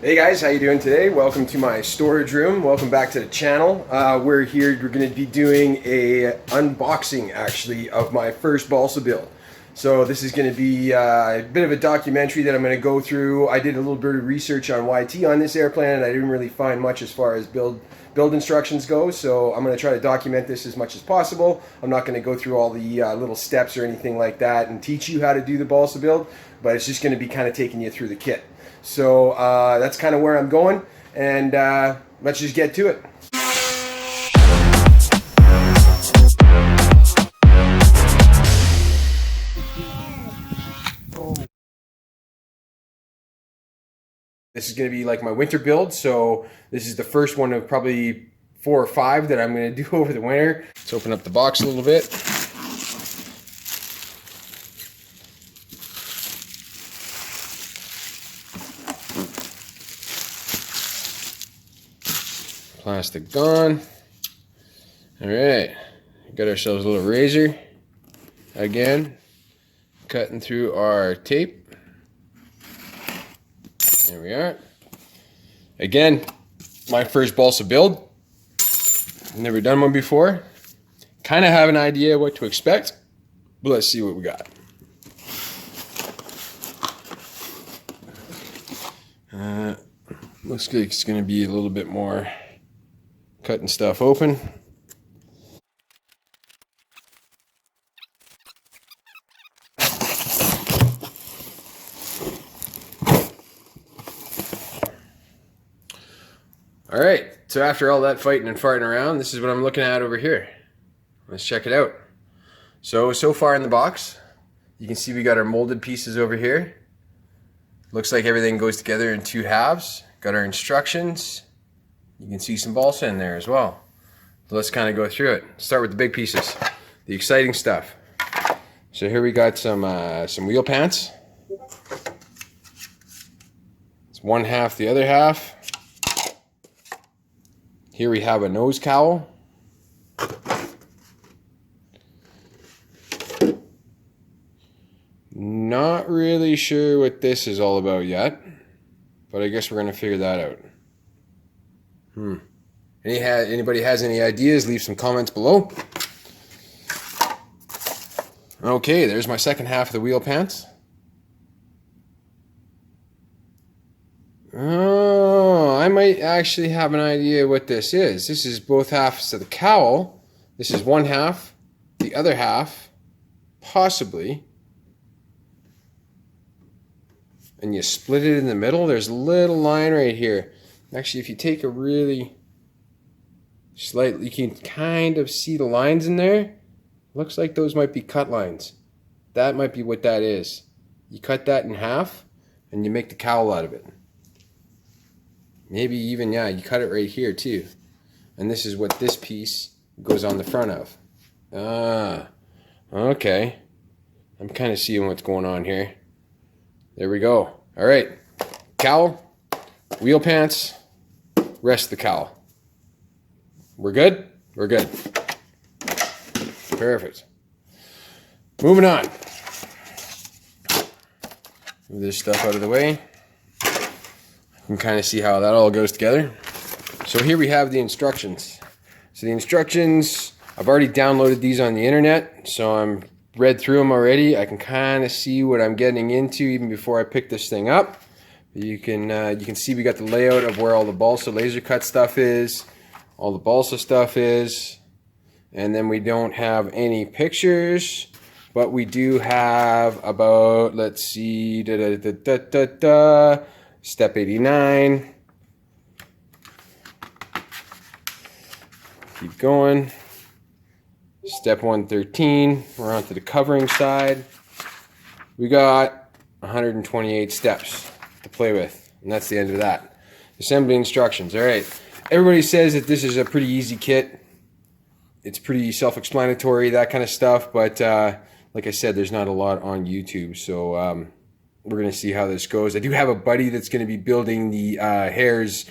Hey guys, how you doing today? Welcome to my storage room. Welcome back to the channel. We're going to be doing a unboxing actually of my first balsa build. So this is going to be a bit of a documentary that I'm going to go through. I did a little bit of research on YT on this airplane and I didn't really find much as far as build instructions go. So I'm going to try to document this as much as possible. I'm not going to go through all the little steps or anything like that and teach you how to do the balsa build, but it's just going to be kind of taking you through the kit. So that's kind of where I'm going, and let's just get to it. This is going to be like my winter build, so this is the first one of probably 4 or 5 that I'm going to do over the winter. Let's open up the box a little bit. Plastic gone. All right, got ourselves a little razor again, cutting through our tape. There we are. Again, my first balsa build. Never done one before. Kind of have an idea what to expect, but let's see what we got. Looks like it's going to be a little bit more cutting stuff open. All right, so after all that fighting and farting around, this is what I'm looking at over here. Let's check it out. So far in the box, you can see we got our molded pieces over here. Looks like everything goes together in 2 halves. Got our instructions. You can see some balsa in there as well. So let's kind of go through it. Start with the big pieces, the exciting stuff. So here we got some wheel pants. It's 1 half, the other half. Here we have a nose cowl. Not really sure what this is all about yet, but I guess we're going to figure that out. Anybody has any ideas, leave some comments below. Okay, there's my second half of the wheel pants. Oh, I might actually have an idea what this is. This is both halves of the cowl. This is 1 half, the other half, possibly. And you split it in the middle. There's a little line right here. Actually, if you take a really slightly, you can kind of see the lines in there. Looks like those might be cut lines. That might be what that is. You cut that in half and you make the cowl out of it. Maybe even, yeah, you cut it right here too. And this is what this piece goes on the front of. Ah, okay. I'm kind of seeing what's going on here. There we go. All right, cowl, wheel pants, rest of the cowl. We're good? We're good. Perfect. Moving on. Move this stuff out of the way. You can kind of see how that all goes together. So here we have the instructions. So the instructions, I've already downloaded these on the internet, so I'm read through them already. I can kind of see what I'm getting into even before I pick this thing up. You can see we got the layout of where all the balsa laser cut stuff is, all the balsa stuff is, and then we don't have any pictures, but we do have about, let's see, step 89. Keep going. Step 113, we're on to the covering side. We got 128 steps to play with, and that's the end of that. Assembly instructions. All right, everybody says that this is a pretty easy kit. It's pretty self-explanatory, that kind of stuff, but like I said, there's not a lot on YouTube, so we're going to see how this goes. I do have a buddy that's going to be building the Hare's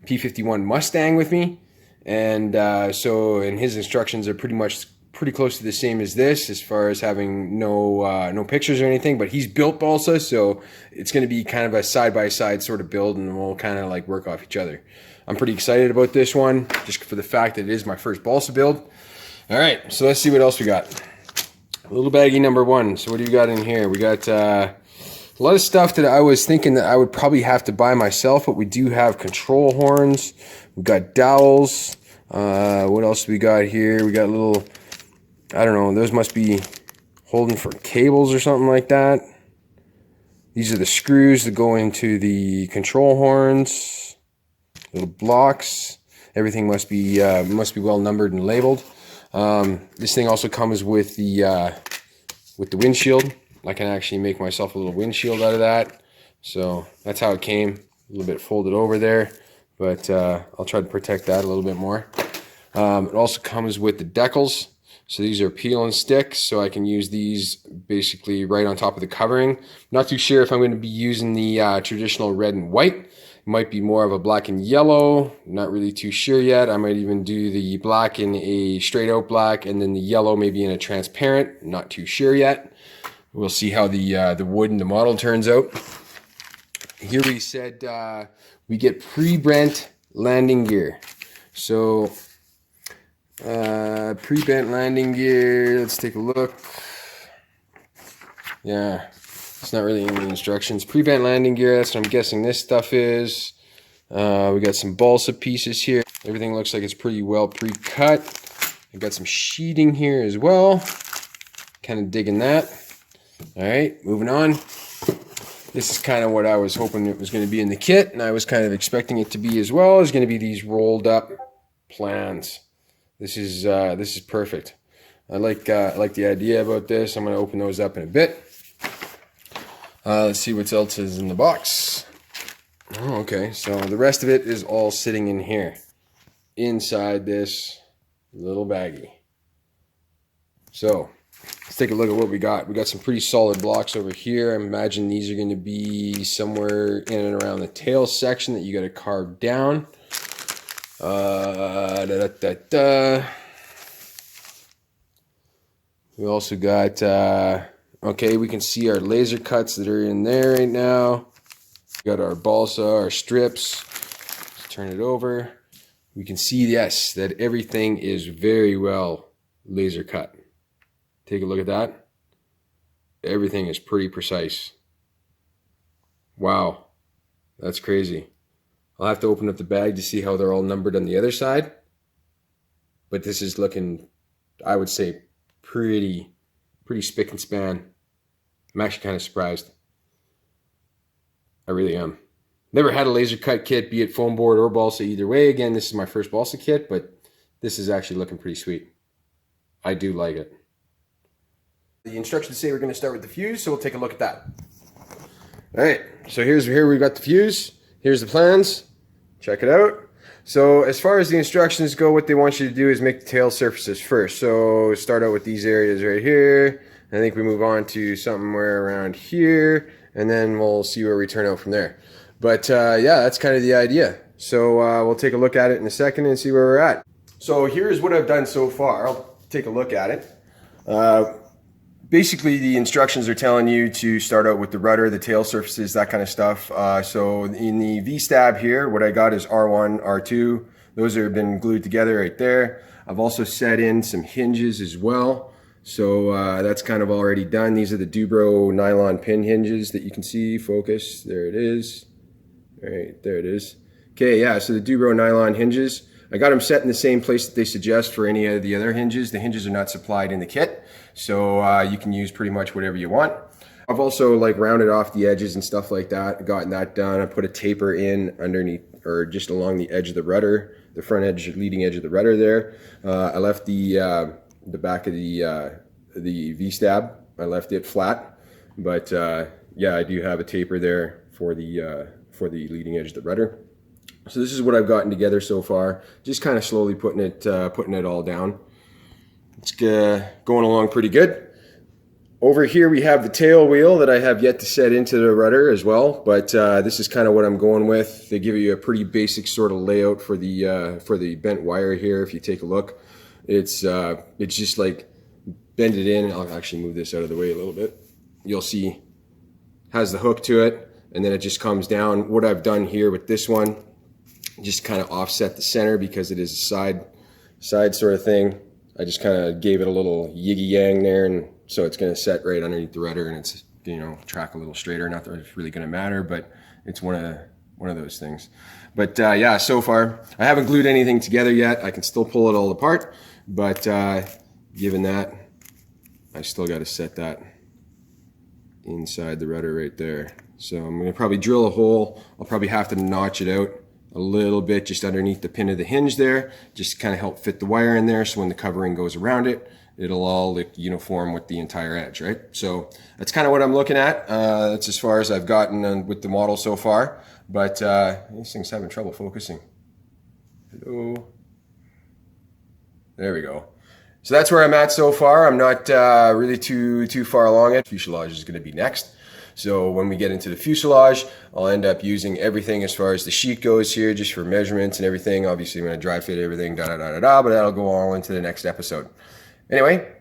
P51 Mustang with me, and so his instructions are pretty much pretty close to the same as this as far as having no pictures or anything, but he's built balsa, so it's going to be kind of a side-by-side sort of build, and we'll kind of like work off each other. I'm pretty excited about this one, just for the fact that it is my first balsa build. All right, so let's see what else we got. Little baggie number 1. So what do you got in here? We got a lot of stuff that I was thinking that I would probably have to buy myself, but we do have control horns. We got dowels. What else do we got here? We got little, I don't know, those must be holding for cables or something like that. These are the screws that go into the control horns. Little blocks. Everything must be well numbered and labeled. This thing also comes with the windshield. I can actually make myself a little windshield out of that. So that's how it came. A little bit folded over there, but I'll try to protect that a little bit more. It also comes with the decals. So these are peel and stick, so I can use these basically right on top of the covering. Not too sure if I'm going to be using the traditional red and white. It might be more of a black and yellow. Not really too sure yet. I might even do the black in a straight out black, and then the yellow maybe in a transparent. Not too sure yet. We'll see how the wood and the model turns out. Here we said we get pre-bent landing gear. So pre-bent landing gear, let's take a look. Yeah, it's not really in the instructions. Pre-bent landing gear, that's what I'm guessing this stuff is. We got some balsa pieces here. Everything looks like it's pretty well pre-cut. I got some sheeting here as well. Kind of digging that. All right, moving on. This is kind of what I was hoping it was going to be in the kit, and I was kind of expecting it to be as well. Is going to be these rolled up plans. This is perfect. I like the idea about this. I'm going to open those up in a bit. Let's see what else is in the box. Oh, okay, so the rest of it is all sitting in here, inside this little baggie. So let's take a look at what we got. We got some pretty solid blocks over here. I imagine these are going to be somewhere in and around the tail section that you got to carve down. We also got, okay, we can see our laser cuts that are in there right now. We got our balsa, our strips. Let's turn it over. We can see, yes, that everything is very well laser cut. Take a look at that. Everything is pretty precise. Wow, that's crazy. I'll have to open up the bag to see how they're all numbered on the other side. But this is looking, I would say, pretty spick and span. I'm actually kind of surprised. I really am. Never had a laser cut kit, be it foam board or balsa, either way. Again, this is my first balsa kit, but this is actually looking pretty sweet. I do like it. The instructions say we're going to start with the fuse, so we'll take a look at that. All right, so here we've got the fuse. Here's the plans. Check it out. So as far as the instructions go, what they want you to do is make the tail surfaces first. So start out with these areas right here. I think we move on to somewhere around here, and then we'll see where we turn out from there. But yeah, that's kind of the idea. So we'll take a look at it in a second and see where we're at. So here's what I've done so far. I'll take a look at it. Basically, the instructions are telling you to start out with the rudder, the tail surfaces, that kind of stuff. So in the V-stab here, what I got is R1, R2. Those have been glued together right there. I've also set in some hinges as well. So that's kind of already done. These are the Dubro nylon pin hinges that you can see. Focus, there it is. All right, there it is. Okay, yeah, so the Dubro nylon hinges. I got them set in the same place that they suggest for any of the other hinges. The hinges are not supplied in the kit, so you can use pretty much whatever you want. I've also like rounded off the edges and stuff like that, gotten that done. I put a taper in underneath, or just along the edge of the rudder, the front edge, leading edge of the rudder there. I left the back of the V-stab, I left it flat, but yeah, I do have a taper there for the leading edge of the rudder. So this is what I've gotten together so far. Just kind of slowly putting it all down. It's going along pretty good. Over here we have the tail wheel that I have yet to set into the rudder as well, but this is kind of what I'm going with. They give you a pretty basic sort of layout for the bent wire here if you take a look. It's just like bend it in. I'll actually move this out of the way a little bit. You'll see has the hook to it, and then it just comes down. What I've done here with this one, just kind of offset the center because it is a side sort of thing. I just kind of gave it a little yiggy yang there, and so it's going to set right underneath the rudder, and it's, you know, track a little straighter. Not that it's really going to matter, but it's one of those things. But yeah, so far I haven't glued anything together yet. I can still pull it all apart, but given that, I still got to set that inside the rudder right there. So I'm going to probably drill a hole. I'll probably have to notch it out a little bit just underneath the pin of the hinge there, just kind of help fit the wire in there, so when the covering goes around it, it'll all look uniform with the entire edge, right? So that's kind of what I'm looking at. That's as far as I've gotten with the model so far, but these things having trouble focusing. Hello. There we go. So that's where I'm at so far. I'm not really too far along it. Fuselage is going to be next. So when we get into the fuselage, I'll end up using everything as far as the sheet goes here, just for measurements and everything. Obviously, I'm going to dry fit everything, but that'll go all into the next episode. Anyway,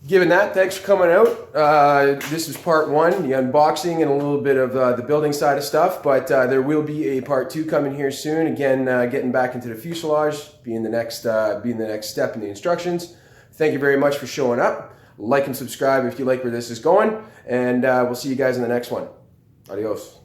given that, thanks for coming out. This is part one, the unboxing and a little bit of the building side of stuff, but there will be a part two coming here soon. Again, getting back into the fuselage, being the next step in the instructions. Thank you very much for showing up. Like and subscribe if you like where this is going, and we'll see you guys in the next one. Adios.